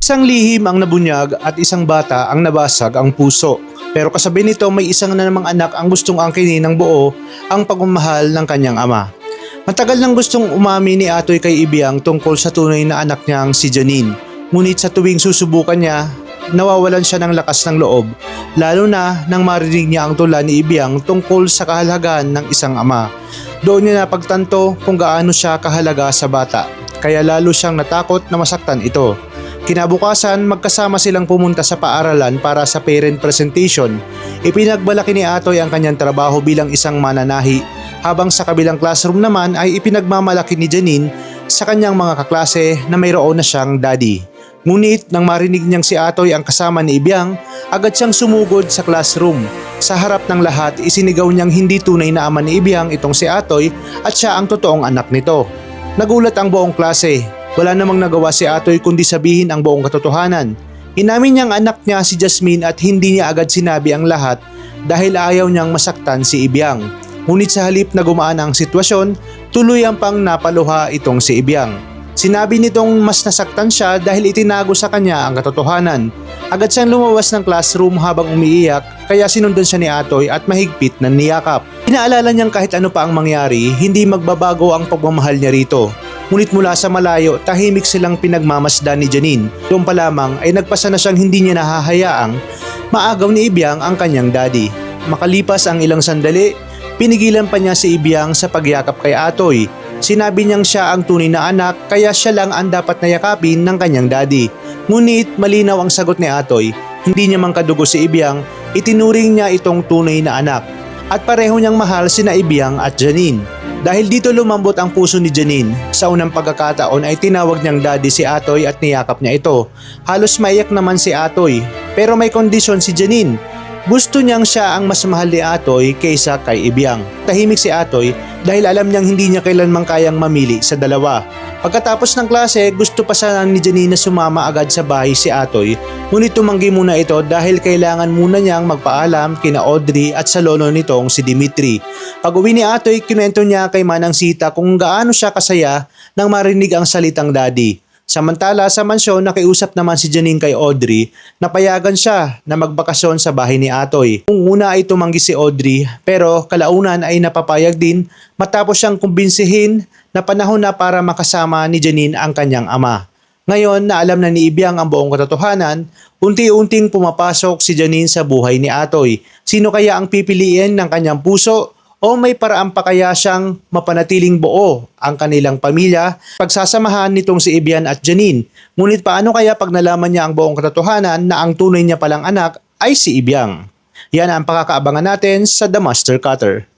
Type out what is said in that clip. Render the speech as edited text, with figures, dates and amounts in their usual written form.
Isang lihim ang nabunyag at isang bata ang nabasag ang puso. Pero kasabi nito may isang na namang anak ang gustong angkinin ng buo ang pagmamahal ng kanyang ama. Matagal nang gustong umami ni Atoy kay Ibiang tungkol sa tunay na anak niyang si Janine. Ngunit sa tuwing susubukan niya, nawawalan siya ng lakas ng loob, lalo na nang marinig niya ang tula ni Ibiang tungkol sa kahalagahan ng isang ama. Doon niya napagtanto kung gaano siya kahalaga sa bata, kaya lalo siyang natakot na masaktan ito. Kinabukasan, magkasama silang pumunta sa paaralan para sa parent presentation. Ipinagbalaki ni Atoy ang kanyang trabaho bilang isang mananahi, habang sa kabilang classroom naman ay ipinagmamalaki ni Janine sa kanyang mga kaklase na mayroon na siyang daddy. Ngunit nang marinig niyang si Atoy ang kasama ni Ibiang, agad siyang sumugod sa classroom. Sa harap ng lahat, isinigaw niyang hindi tunay na ama ni Ibiang itong si Atoy at siya ang totoong anak nito. Nagulat ang buong klase. Wala namang nagawa si Atoy kundi sabihin ang buong katotohanan. Inamin niyang anak niya si Jasmine at hindi niya agad sinabi ang lahat dahil ayaw niyang masaktan si Ibiang. Ngunit sa halip na gumaan ang sitwasyon, tuluyang pang napaluha itong si Ibiang. Sinabi nitong mas nasaktan siya dahil itinago sa kanya ang katotohanan. Agad siyang lumabas ng classroom habang umiiyak, kaya sinundan siya ni Atoy at mahigpit na niyakap. Inaalala niyang kahit ano pa ang mangyari, hindi magbabago ang pagmamahal niya rito. Ngunit mula sa malayo, tahimik silang pinagmamasdan ni Janine. Doon pa lamang ay nagpasa na siyang hindi niya nahahayaang maagaw ni Ibiang ang kanyang daddy. Makalipas ang ilang sandali, pinigilan pa niya si Ibiang sa pagyakap kay Atoy. Sinabi niyang siya ang tunay na anak, kaya siya lang ang dapat na yakapin ng kanyang daddy. Ngunit malinaw ang sagot ni Atoy, hindi niya man kadugo si Ibiang, itinuring niya itong tunay na anak. At pareho niyang mahal sina Ibiang at Janine. Dahil dito lumambot ang puso ni Janine, sa unang pagkakataon ay tinawag niyang daddy si Atoy at niyakap niya ito. Halos maiyak naman si Atoy, pero may kondisyon si Janine. Gusto niyang siya ang mas mahal ni Atoy kaysa kay Ibiang. Tahimik si Atoy dahil alam niyang hindi niya kailanman kayang mamili sa dalawa. Pagkatapos ng klase, gusto pa sana ni Janine na sumama agad sa bahay si Atoy, ngunit tumanggi muna ito dahil kailangan muna niyang magpaalam kina Audrey at sa lolo nitong si Dimitri. Pag uwi ni Atoy, kinuwento niya kay Manang Sita kung gaano siya kasaya nang marinig ang salitang daddy. Samantala sa mansyon, nakiusap naman si Janine kay Audrey na payagan siya na magbakasyon sa bahay ni Atoy. Kung una ay tumanggi si Audrey, pero kalaunan ay napapayag din matapos siyang kumbinsihin na panahon na para makasama ni Janine ang kanyang ama. Ngayon na alam na ni Ibiang ang buong katotohanan, unti-unting pumapasok si Janine sa buhay ni Atoy. Sino kaya ang pipiliin ng kanyang puso? O may paraan pa kaya siyang mapanatiling buo ang kanilang pamilya pagsasamahan nitong si Ibiang at Janine? Ngunit paano kaya pag nalaman niya ang buong katotohanan na ang tunay niya palang anak ay si Ibiang? Yan ang pakakaabangan natin sa The Master Cutter.